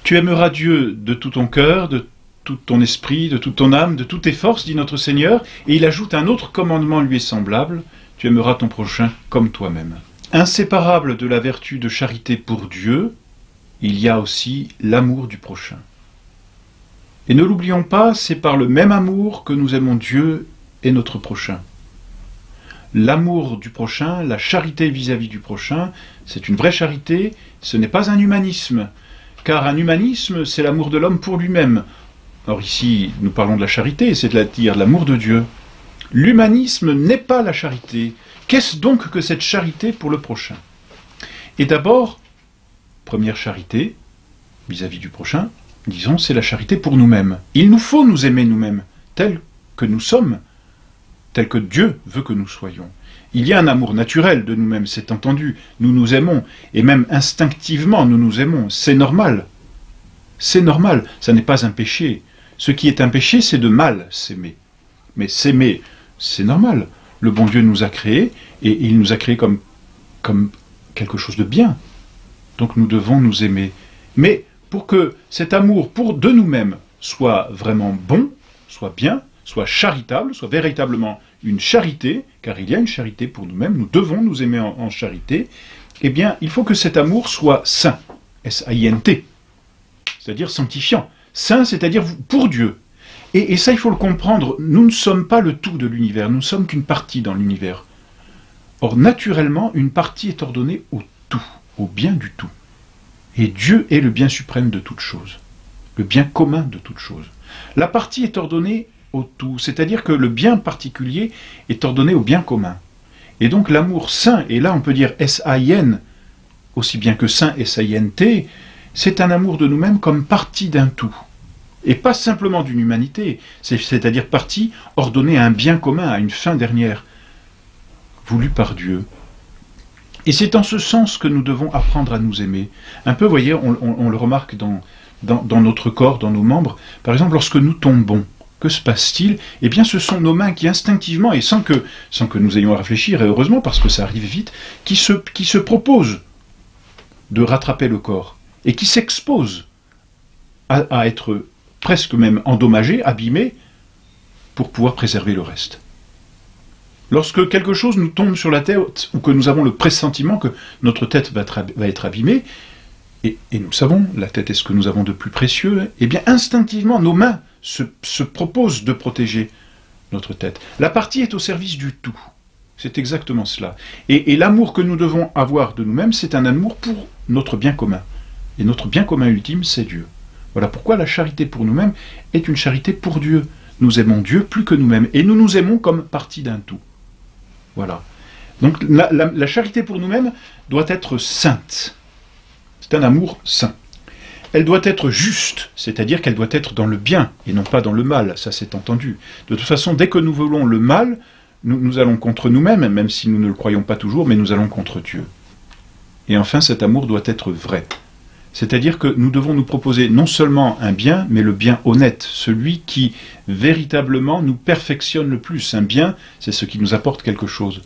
Tu aimeras Dieu de tout ton cœur, de tout ton esprit, de toute ton âme, de toutes tes forces, dit notre Seigneur, et il ajoute un autre commandement lui est semblable, tu aimeras ton prochain comme toi-même. Inséparable de la vertu de charité pour Dieu, il y a aussi l'amour du prochain. Et ne l'oublions pas, c'est par le même amour que nous aimons Dieu et notre prochain. L'amour du prochain, la charité vis-à-vis du prochain, c'est une vraie charité, ce n'est pas un humanisme, car un humanisme, c'est l'amour de l'homme pour lui-même. Or ici, nous parlons de la charité, c'est-à-dire l'amour de Dieu. L'humanisme n'est pas la charité. Qu'est-ce donc que cette charité pour le prochain? Et d'abord, première charité, vis-à-vis du prochain, disons, c'est la charité pour nous-mêmes. Il nous faut nous aimer nous-mêmes, tels que nous sommes, tels que Dieu veut que nous soyons. Il y a un amour naturel de nous-mêmes, c'est entendu. Nous nous aimons, et même instinctivement nous nous aimons. C'est normal. C'est normal, ça n'est pas un péché. Ce qui est un péché, c'est de mal s'aimer. Mais s'aimer, c'est normal. Le bon Dieu nous a créés, et il nous a créés comme quelque chose de bien. Donc nous devons nous aimer. Mais pour que cet amour de nous-mêmes soit vraiment bon, soit bien, soit charitable, soit véritablement une charité, car il y a une charité pour nous-mêmes, nous devons nous aimer en charité, eh bien, il faut que cet amour soit saint, S-A-I-N-T, c'est-à-dire sanctifiant. Saint, c'est-à-dire pour Dieu. Et ça, il faut le comprendre, nous ne sommes pas le tout de l'univers, nous ne sommes qu'une partie dans l'univers. Or, naturellement, une partie est ordonnée au tout, au bien du tout. Et Dieu est le bien suprême de toute chose, le bien commun de toute chose. La partie est ordonnée au tout, c'est-à-dire que le bien particulier est ordonné au bien commun. Et donc l'amour saint, et là on peut dire S-A-I-N, aussi bien que saint S-A-I-N-T, c'est un amour de nous-mêmes comme partie d'un tout. Et pas simplement d'une humanité, c'est-à-dire partie ordonnée à un bien commun, à une fin dernière, voulue par Dieu. Et c'est en ce sens que nous devons apprendre à nous aimer. Un peu, vous voyez, on le remarque dans notre corps, dans nos membres. Par exemple, lorsque nous tombons, que se passe-t-il? Eh bien, ce sont nos mains qui instinctivement, et sans que nous ayons à réfléchir, et heureusement parce que ça arrive vite, qui se proposent de rattraper le corps, et qui s'exposent à être presque même endommagés, abîmés, pour pouvoir préserver le reste. Lorsque quelque chose nous tombe sur la tête, ou que nous avons le pressentiment que notre tête va être abîmée, et nous savons, la tête est ce que nous avons de plus précieux, eh bien instinctivement, nos mains se proposent de protéger notre tête. La partie est au service du tout. C'est exactement cela. Et l'amour que nous devons avoir de nous-mêmes, c'est un amour pour notre bien commun. Et notre bien commun ultime, c'est Dieu. Voilà pourquoi la charité pour nous-mêmes est une charité pour Dieu. Nous aimons Dieu plus que nous-mêmes, et nous nous aimons comme partie d'un tout. Voilà. Donc la charité pour nous-mêmes doit être sainte. C'est un amour saint. Elle doit être juste, c'est-à-dire qu'elle doit être dans le bien, et non pas dans le mal, ça c'est entendu. De toute façon, dès que nous voulons le mal, nous allons contre nous-mêmes, même si nous ne le croyons pas toujours, mais nous allons contre Dieu. Et enfin, cet amour doit être vrai. C'est-à-dire que nous devons nous proposer non seulement un bien, mais le bien honnête, celui qui véritablement nous perfectionne le plus. Un bien, c'est ce qui nous apporte quelque chose.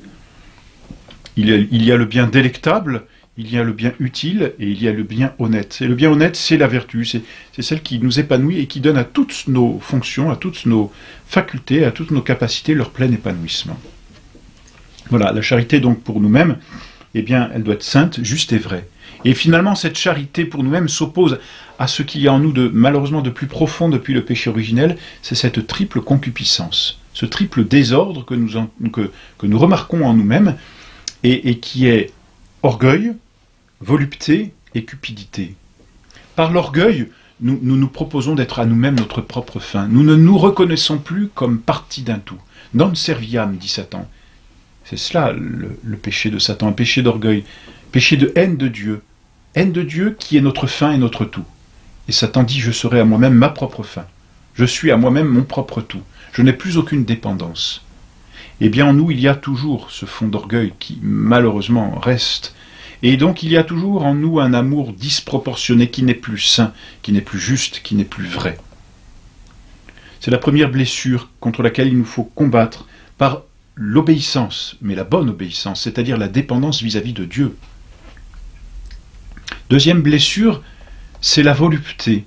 Il y a le bien délectable, il y a le bien utile, et il y a le bien honnête. Et le bien honnête, c'est la vertu, c'est celle qui nous épanouit et qui donne à toutes nos fonctions, à toutes nos facultés, à toutes nos capacités leur plein épanouissement. Voilà, la charité donc pour nous-mêmes, eh bien, elle doit être sainte, juste et vraie. Et finalement, cette charité pour nous-mêmes s'oppose à ce qu'il y a en nous de malheureusement de plus profond depuis le péché originel, c'est cette triple concupiscence, ce triple désordre que nous remarquons en nous-mêmes et qui est orgueil, volupté et cupidité. Par l'orgueil, nous proposons d'être à nous-mêmes notre propre fin. Nous ne nous reconnaissons plus comme partie d'un tout. Non serviam, dit Satan. C'est cela le péché de Satan, un péché d'orgueil, péché de haine de Dieu qui est notre fin et notre tout. Et Satan dit, je serai à moi-même ma propre fin. Je suis à moi-même mon propre tout. Je n'ai plus aucune dépendance. Eh bien, en nous, il y a toujours ce fond d'orgueil qui, malheureusement, reste. Et donc, il y a toujours en nous un amour disproportionné qui n'est plus sain, qui n'est plus juste, qui n'est plus vrai. C'est la première blessure contre laquelle il nous faut combattre par l'obéissance, mais la bonne obéissance, c'est-à-dire la dépendance vis-à-vis de Dieu. Deuxième blessure, c'est la volupté.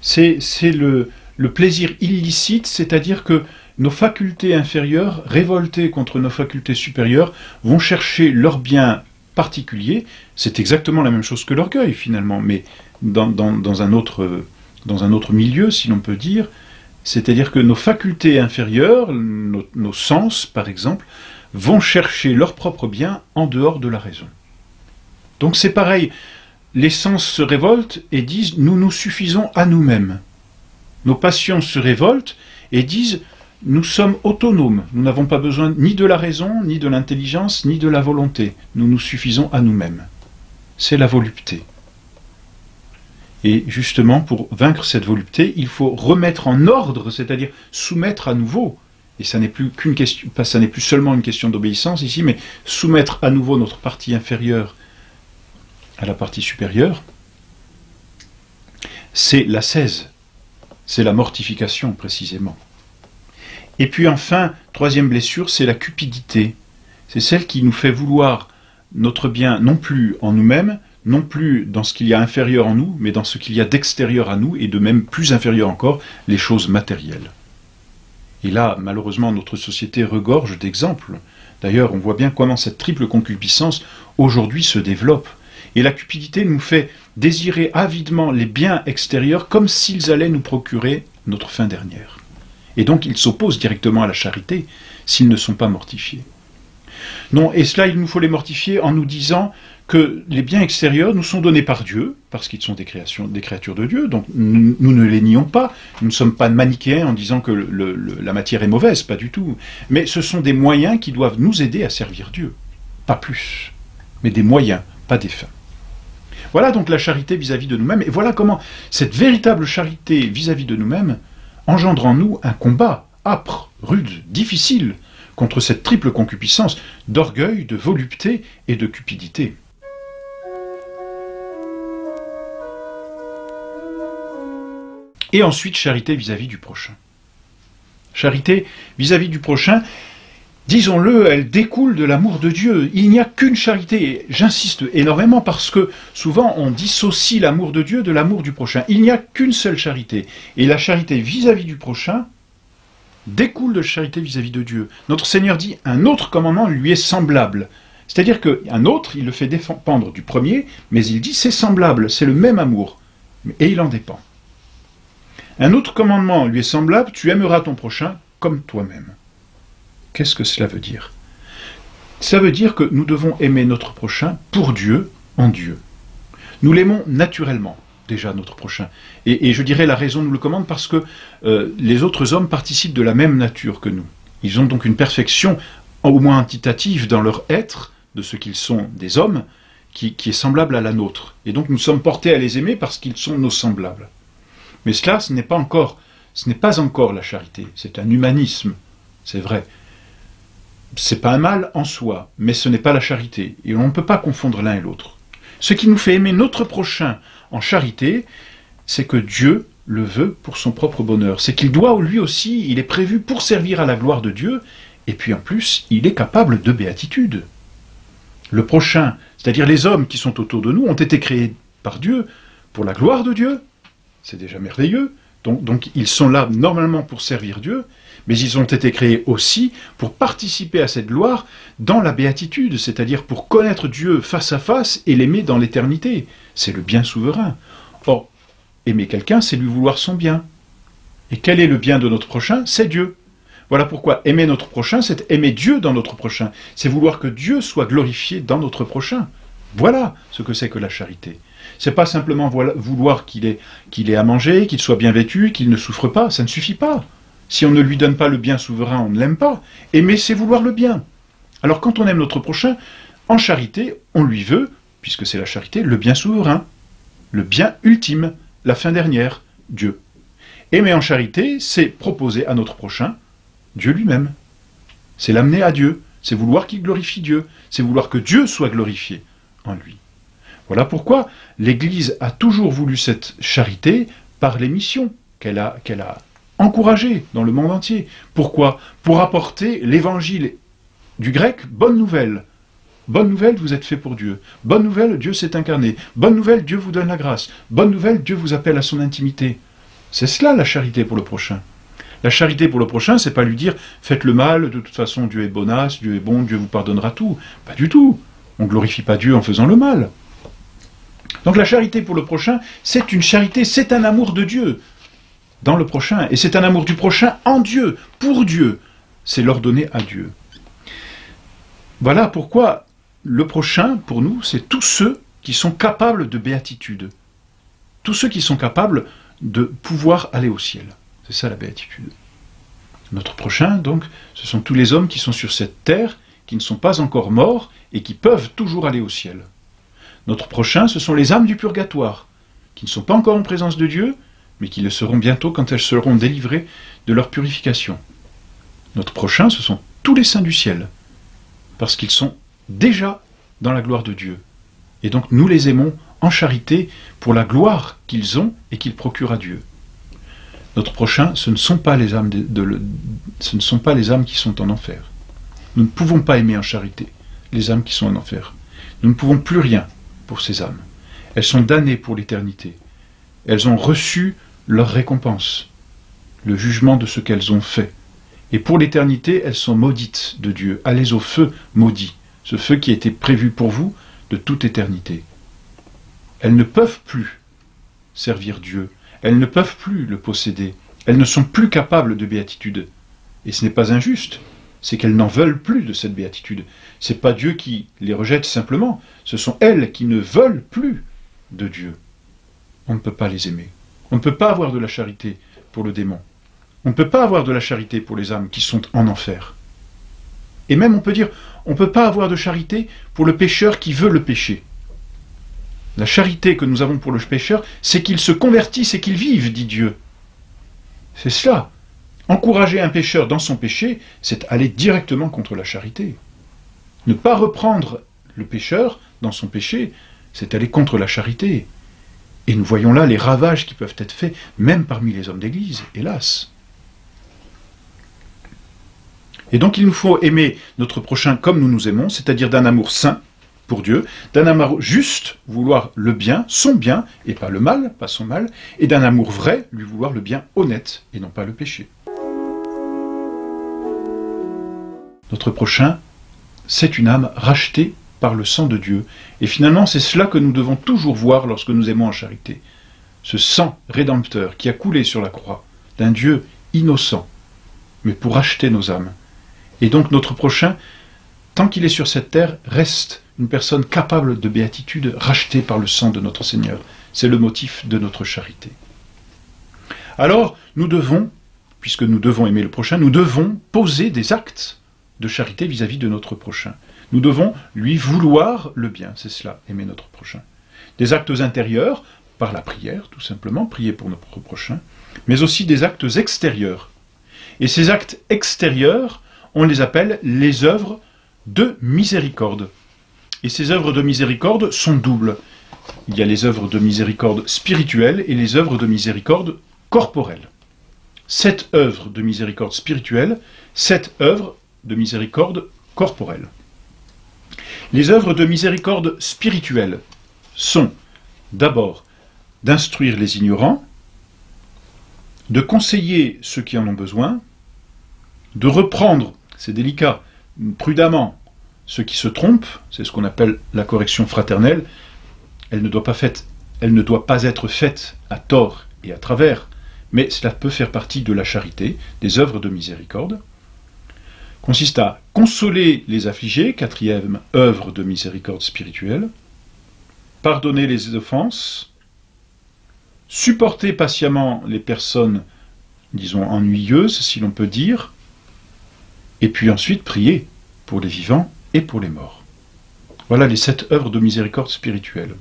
C'est le plaisir illicite, c'est-à-dire que nos facultés inférieures, révoltées contre nos facultés supérieures, vont chercher leur bien particulier. C'est exactement la même chose que l'orgueil, finalement, mais dans un autre milieu, si l'on peut dire. C'est-à-dire que nos facultés inférieures, nos sens, par exemple, vont chercher leur propre bien en dehors de la raison. Donc c'est pareil, les sens se révoltent et disent « nous nous suffisons à nous-mêmes ». Nos passions se révoltent et disent « nous sommes autonomes, nous n'avons pas besoin ni de la raison, ni de l'intelligence, ni de la volonté, nous nous suffisons à nous-mêmes ». C'est la volupté. Et justement, pour vaincre cette volupté, il faut remettre en ordre, c'est-à-dire soumettre à nouveau, et ça n'est plus ça n'est plus seulement une question d'obéissance ici, mais soumettre à nouveau notre partie inférieure à la partie supérieure, c'est l'ascèse, c'est la mortification précisément. Et puis enfin, troisième blessure, c'est la cupidité. C'est celle qui nous fait vouloir notre bien non plus en nous-mêmes, non plus dans ce qu'il y a inférieur en nous, mais dans ce qu'il y a d'extérieur à nous, et de même plus inférieur encore, les choses matérielles. Et là, malheureusement, notre société regorge d'exemples. D'ailleurs, on voit bien comment cette triple concupiscence aujourd'hui se développe. Et la cupidité nous fait désirer avidement les biens extérieurs comme s'ils allaient nous procurer notre fin dernière. Et donc ils s'opposent directement à la charité s'ils ne sont pas mortifiés. Non, et cela, il nous faut les mortifier en nous disant que les biens extérieurs nous sont donnés par Dieu, parce qu'ils sont des créatures de Dieu, donc nous ne les nions pas, nous ne sommes pas manichéens en disant que la matière est mauvaise, pas du tout, mais ce sont des moyens qui doivent nous aider à servir Dieu, pas plus, mais des moyens, pas des fins. Voilà donc la charité vis-à-vis de nous-mêmes, et voilà comment cette véritable charité vis-à-vis de nous-mêmes engendre en nous un combat âpre, rude, difficile, contre cette triple concupiscence d'orgueil, de volupté et de cupidité. Et ensuite, charité vis-à-vis du prochain. Charité vis-à-vis du prochain, disons-le, elle découle de l'amour de Dieu. Il n'y a qu'une charité, j'insiste énormément parce que souvent on dissocie l'amour de Dieu de l'amour du prochain. Il n'y a qu'une seule charité. Et la charité vis-à-vis du prochain découle de charité vis-à-vis de Dieu. Notre Seigneur dit, un autre commandement lui est semblable. C'est-à-dire qu'un autre, il le fait dépendre du premier, mais il dit c'est semblable, c'est le même amour. Et il en dépend. Un autre commandement lui est semblable, tu aimeras ton prochain comme toi-même. Qu'est-ce que cela veut dire? Ça veut dire que nous devons aimer notre prochain pour Dieu, en Dieu. Nous l'aimons naturellement, déjà, notre prochain. Et je dirais la raison nous le commande parce que les autres hommes participent de la même nature que nous. Ils ont donc une perfection, au moins antitative dans leur être, de ce qu'ils sont des hommes, qui est semblable à la nôtre. Et donc nous sommes portés à les aimer parce qu'ils sont nos semblables. Mais cela, ce n'est pas encore la charité, c'est un humanisme, c'est vrai. C'est pas un mal en soi, mais ce n'est pas la charité, et on ne peut pas confondre l'un et l'autre. Ce qui nous fait aimer notre prochain en charité, c'est que Dieu le veut pour son propre bonheur. C'est qu'il doit, lui aussi, il est prévu pour servir à la gloire de Dieu, et puis en plus, il est capable de béatitude. Le prochain, c'est-à-dire les hommes qui sont autour de nous, ont été créés par Dieu pour la gloire de Dieu. C'est déjà merveilleux. Donc ils sont là normalement pour servir Dieu, mais ils ont été créés aussi pour participer à cette gloire dans la béatitude, c'est-à-dire pour connaître Dieu face à face et l'aimer dans l'éternité. C'est le bien souverain. Or, aimer quelqu'un, c'est lui vouloir son bien. Et quel est le bien de notre prochain? C'est Dieu. Voilà pourquoi aimer notre prochain, c'est aimer Dieu dans notre prochain. C'est vouloir que Dieu soit glorifié dans notre prochain. Voilà ce que c'est que la charité. C'est pas simplement vouloir qu'il ait à manger, qu'il soit bien vêtu, qu'il ne souffre pas, ça ne suffit pas. Si on ne lui donne pas le bien souverain, on ne l'aime pas. Aimer, c'est vouloir le bien. Alors quand on aime notre prochain, en charité, on lui veut, puisque c'est la charité, le bien souverain, le bien ultime, la fin dernière, Dieu. Aimer en charité, c'est proposer à notre prochain Dieu lui-même. C'est l'amener à Dieu, c'est vouloir qu'il glorifie Dieu, c'est vouloir que Dieu soit glorifié en lui. Voilà pourquoi l'Église a toujours voulu cette charité par les missions qu'elle a encouragées dans le monde entier. Pourquoi? Pour apporter l'évangile du grec, bonne nouvelle, Bonne nouvelle, vous êtes fait pour Dieu. Bonne nouvelle, Dieu s'est incarné. Bonne nouvelle, Dieu vous donne la grâce. Bonne nouvelle, Dieu vous appelle à son intimité. C'est cela la charité pour le prochain. La charité pour le prochain, c'est pas lui dire « faites le mal, de toute façon Dieu est bonasse, Dieu est bon, Dieu vous pardonnera tout ». Pas du tout. On ne glorifie pas Dieu en faisant le mal. Donc la charité pour le prochain, c'est une charité, c'est un amour de Dieu dans le prochain. Et c'est un amour du prochain en Dieu, pour Dieu. C'est l'ordonner à Dieu. Voilà pourquoi le prochain, pour nous, c'est tous ceux qui sont capables de béatitude. Tous ceux qui sont capables de pouvoir aller au ciel. C'est ça la béatitude. Notre prochain, donc, ce sont tous les hommes qui sont sur cette terre, qui ne sont pas encore morts et qui peuvent toujours aller au ciel. Notre prochain, ce sont les âmes du purgatoire, qui ne sont pas encore en présence de Dieu, mais qui le seront bientôt quand elles seront délivrées de leur purification. Notre prochain, ce sont tous les saints du ciel, parce qu'ils sont déjà dans la gloire de Dieu. Et donc nous les aimons en charité pour la gloire qu'ils ont et qu'ils procurent à Dieu. Notre prochain, ce ne sont pas les âmes ce ne sont pas les âmes qui sont en enfer. Nous ne pouvons pas aimer en charité les âmes qui sont en enfer. Nous ne pouvons plus rien pour ces âmes. Elles sont damnées pour l'éternité. Elles ont reçu leur récompense, le jugement de ce qu'elles ont fait. Et pour l'éternité, elles sont maudites de Dieu. Allez au feu maudit, ce feu qui a été prévu pour vous de toute éternité. Elles ne peuvent plus servir Dieu. Elles ne peuvent plus le posséder. Elles ne sont plus capables de béatitude. Et ce n'est pas injuste, c'est qu'elles n'en veulent plus de cette béatitude. Ce n'est pas Dieu qui les rejette simplement, ce sont elles qui ne veulent plus de Dieu. On ne peut pas les aimer. On ne peut pas avoir de la charité pour le démon. On ne peut pas avoir de la charité pour les âmes qui sont en enfer. Et même on peut dire, on ne peut pas avoir de charité pour le pécheur qui veut le péché. La charité que nous avons pour le pécheur, c'est qu'il se convertisse et qu'il vive, dit Dieu. C'est cela. Encourager un pécheur dans son péché, c'est aller directement contre la charité. Ne pas reprendre le pécheur dans son péché, c'est aller contre la charité. Et nous voyons là les ravages qui peuvent être faits, même parmi les hommes d'Église, hélas. Et donc il nous faut aimer notre prochain comme nous nous aimons, c'est-à-dire d'un amour saint pour Dieu, d'un amour juste, vouloir le bien, son bien, et pas le mal, pas son mal, et d'un amour vrai, lui vouloir le bien honnête, et non pas le péché. Notre prochain, c'est une âme rachetée par le sang de Dieu. Et finalement, c'est cela que nous devons toujours voir lorsque nous aimons en charité. Ce sang rédempteur qui a coulé sur la croix, d'un Dieu innocent, mais pour racheter nos âmes. Et donc notre prochain, tant qu'il est sur cette terre, reste une personne capable de béatitude, rachetée par le sang de notre Seigneur. C'est le motif de notre charité. Alors, nous devons, puisque nous devons aimer le prochain, nous devons poser des actes de charité vis-à-vis de notre prochain. Nous devons lui vouloir le bien, c'est cela, aimer notre prochain. Des actes intérieurs, par la prière, tout simplement, prier pour notre prochain, mais aussi des actes extérieurs. Et ces actes extérieurs, on les appelle les œuvres de miséricorde. Et ces œuvres de miséricorde sont doubles. Il y a les œuvres de miséricorde spirituelle et les œuvres de miséricorde corporelle. 7 œuvres de miséricorde spirituelle, 7 œuvres de miséricorde corporelle. Les œuvres de miséricorde spirituelle sont d'abord d'instruire les ignorants, de conseiller ceux qui en ont besoin, de reprendre, c'est délicat, prudemment, ceux qui se trompent, c'est ce qu'on appelle la correction fraternelle. Elle ne doit pas être faite à tort et à travers, mais cela peut faire partie de la charité, des œuvres de miséricorde. Consiste à consoler les affligés, 4e œuvre de miséricorde spirituelle, pardonner les offenses, supporter patiemment les personnes, disons, ennuyeuses, si l'on peut dire, et puis ensuite prier pour les vivants et pour les morts. Voilà les 7 œuvres de miséricorde spirituelle.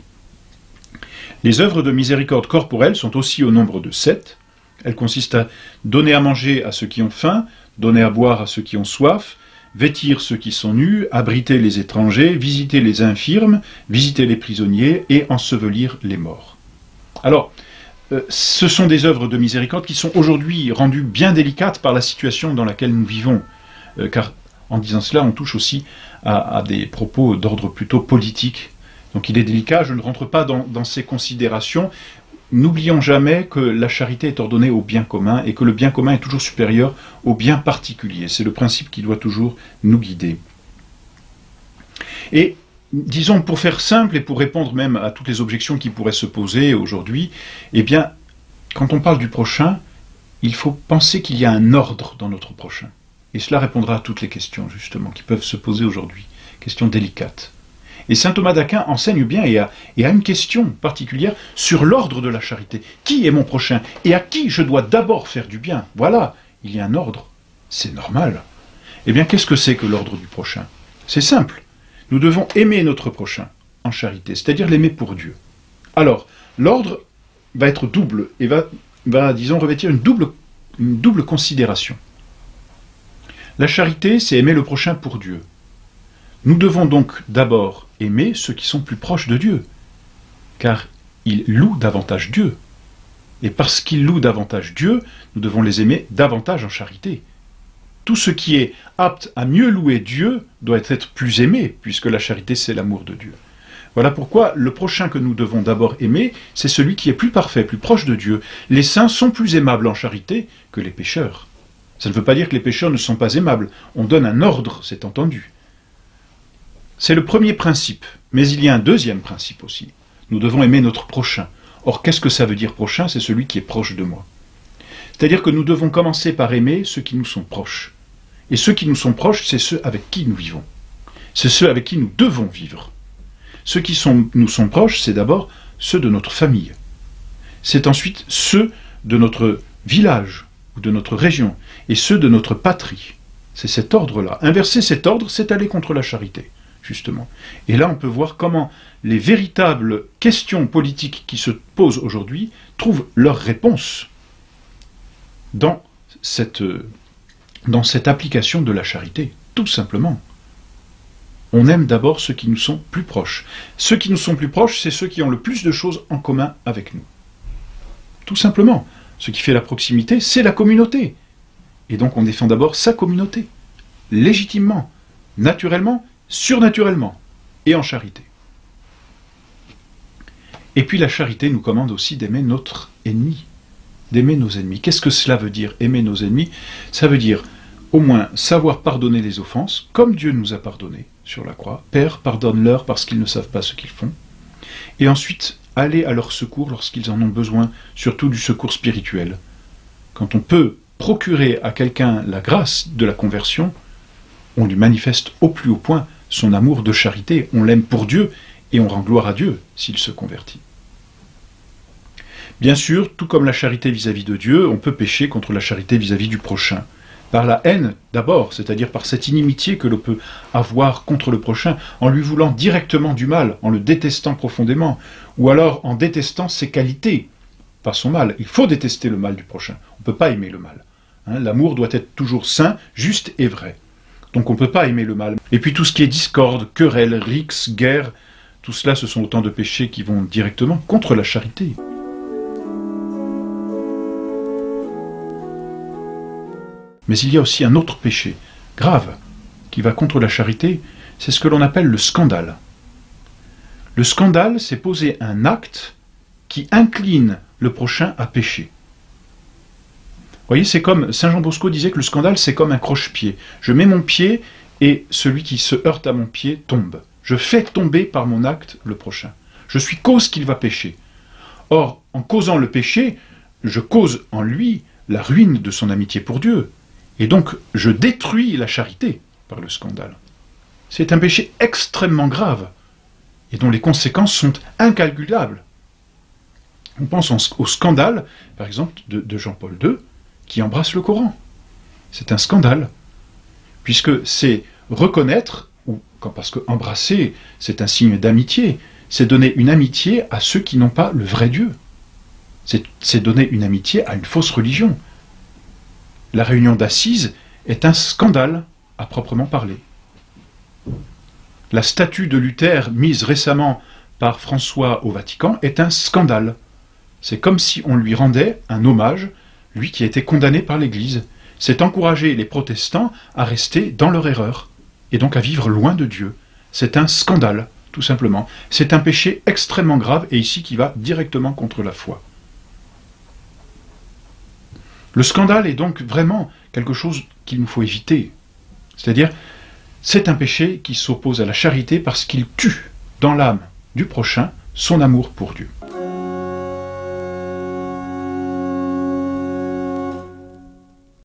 Les œuvres de miséricorde corporelle sont aussi au nombre de 7. Elles consistent à donner à manger à ceux qui ont faim, donner à boire à ceux qui ont soif, vêtir ceux qui sont nus, abriter les étrangers, visiter les infirmes, visiter les prisonniers et ensevelir les morts. Alors, ce sont des œuvres de miséricorde qui sont aujourd'hui rendues bien délicates par la situation dans laquelle nous vivons, car En disant cela, on touche aussi à des propos d'ordre plutôt politique. Donc il est délicat, je ne rentre pas dans ces considérations. N'oublions jamais que la charité est ordonnée au bien commun et que le bien commun est toujours supérieur au bien particulier. C'est le principe qui doit toujours nous guider. Et disons, pour faire simple et pour répondre même à toutes les objections qui pourraient se poser aujourd'hui, eh bien, quand on parle du prochain, il faut penser qu'il y a un ordre dans notre prochain. Et cela répondra à toutes les questions, justement, qui peuvent se poser aujourd'hui. Questions délicates. Et saint Thomas d'Aquin enseigne bien et a une question particulière sur l'ordre de la charité. Qui est mon prochain? Et à qui je dois d'abord faire du bien? Voilà, il y a un ordre. C'est normal. Eh bien, qu'est-ce que c'est que l'ordre du prochain? C'est simple. Nous devons aimer notre prochain en charité, c'est-à-dire l'aimer pour Dieu. Alors, l'ordre va être double et va disons, revêtir une double considération. La charité, c'est aimer le prochain pour Dieu. Nous devons donc d'abord aimer ceux qui sont plus proches de Dieu, car ils louent davantage Dieu. Et parce qu'ils louent davantage Dieu, nous devons les aimer davantage en charité. Tout ce qui est apte à mieux louer Dieu doit être plus aimé, puisque la charité, c'est l'amour de Dieu. Voilà pourquoi le prochain que nous devons d'abord aimer, c'est celui qui est plus parfait, plus proche de Dieu. Les saints sont plus aimables en charité que les pécheurs. Ça ne veut pas dire que les pécheurs ne sont pas aimables. On donne un ordre, c'est entendu. C'est le premier principe, mais il y a un deuxième principe aussi. Nous devons aimer notre prochain. Or, qu'est-ce que ça veut dire prochain? C'est celui qui est proche de moi. C'est-à-dire que nous devons commencer par aimer ceux qui nous sont proches. Et ceux qui nous sont proches, c'est ceux avec qui nous vivons. C'est ceux avec qui nous devons vivre. Ceux qui nous sont proches, c'est d'abord ceux de notre famille. C'est ensuite ceux de notre village ou de notre région et ceux de notre patrie. C'est cet ordre-là. Inverser cet ordre, c'est aller contre la charité, justement. Et là, on peut voir comment les véritables questions politiques qui se posent aujourd'hui trouvent leur réponse dans cette application de la charité, tout simplement. On aime d'abord ceux qui nous sont plus proches. Ceux qui nous sont plus proches, c'est ceux qui ont le plus de choses en commun avec nous. Tout simplement. Ce qui fait la proximité, c'est la communauté. Et donc on défend d'abord sa communauté, légitimement, naturellement, surnaturellement, et en charité. Et puis la charité nous commande aussi d'aimer notre ennemi, d'aimer nos ennemis. Qu'est-ce que cela veut dire, aimer nos ennemis? Ça veut dire au moins savoir pardonner les offenses, comme Dieu nous a pardonné sur la croix. Père, pardonne-leur parce qu'ils ne savent pas ce qu'ils font. Et ensuite, aller à leur secours lorsqu'ils en ont besoin, surtout du secours spirituel. Quand on peut procurer à quelqu'un la grâce de la conversion, on lui manifeste au plus haut point son amour de charité. On l'aime pour Dieu et on rend gloire à Dieu s'il se convertit. Bien sûr, tout comme la charité vis-à-vis de Dieu, on peut pécher contre la charité vis-à-vis du prochain. Par la haine, d'abord, c'est-à-dire par cette inimitié que l'on peut avoir contre le prochain, en lui voulant directement du mal, en le détestant profondément, ou alors en détestant ses qualités, pas son mal. Il faut détester le mal du prochain, on ne peut pas aimer le mal. L'amour doit être toujours sain, juste et vrai. Donc on ne peut pas aimer le mal. Et puis tout ce qui est discorde, querelle, rixe, guerre, tout cela, ce sont autant de péchés qui vont directement contre la charité. Mais il y a aussi un autre péché, grave, qui va contre la charité, c'est ce que l'on appelle le scandale. Le scandale, c'est poser un acte qui incline le prochain à pécher. Vous voyez, c'est comme Saint Jean Bosco disait que le scandale, c'est comme un croche-pied. Je mets mon pied et celui qui se heurte à mon pied tombe. Je fais tomber par mon acte le prochain. Je suis cause qu'il va pécher. Or, en causant le péché, je cause en lui la ruine de son amitié pour Dieu. Et donc, je détruis la charité par le scandale. C'est un péché extrêmement grave et dont les conséquences sont incalculables. On pense au scandale, par exemple, de Jean-Paul II, qui embrasse le Coran. C'est un scandale, puisque c'est reconnaître, parce que embrasser, c'est un signe d'amitié, c'est donner une amitié à ceux qui n'ont pas le vrai Dieu. C'est donner une amitié à une fausse religion. La réunion d'assises est un scandale, à proprement parler. La statue de Luther, mise récemment par François au Vatican, est un scandale. C'est comme si on lui rendait un hommage, lui qui a été condamné par l'Église. c'est encourager les protestants à rester dans leur erreur, et donc à vivre loin de Dieu. C'est un scandale, tout simplement. C'est un péché extrêmement grave, et ici qui va directement contre la foi. Le scandale est donc vraiment quelque chose qu'il nous faut éviter. C'est-à-dire, c'est un péché qui s'oppose à la charité parce qu'il tue dans l'âme du prochain son amour pour Dieu.